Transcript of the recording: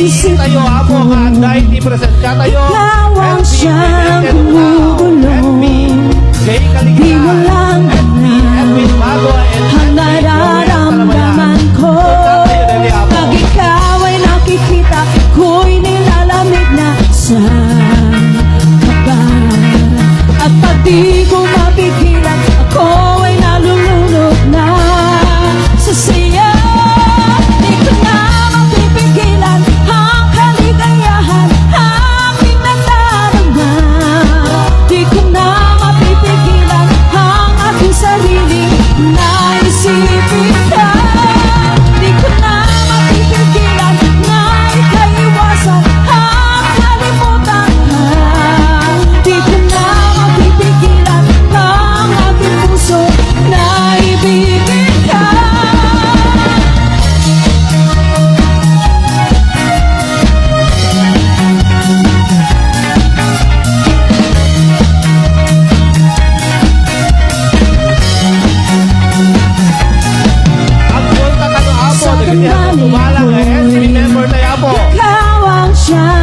isip tayo apo nga 90% ka tayo. ikaw ang siyang gumugulong. Di mo lang ang nararamdaman ko. Pag ikaw ay nakikita, ako'y nilalamig na. Saan ka ba? At pag di ko mapigilan, ako ay nalulunod na sa saya. Di ko na mapipigilan ang kaligayahan aking nadarama. Di ko na mapipigilan ang aking sarili na isipin ka. Di ko na mapipigilan na ikaiwasan ang kalimutan ka. Di ko na mapipigilan ang aking puso na ibigin ka. Ang goal ka apo, Sa nagkatihan mo tumalang kamali ko, remember tayo apo. ikaw ang siyang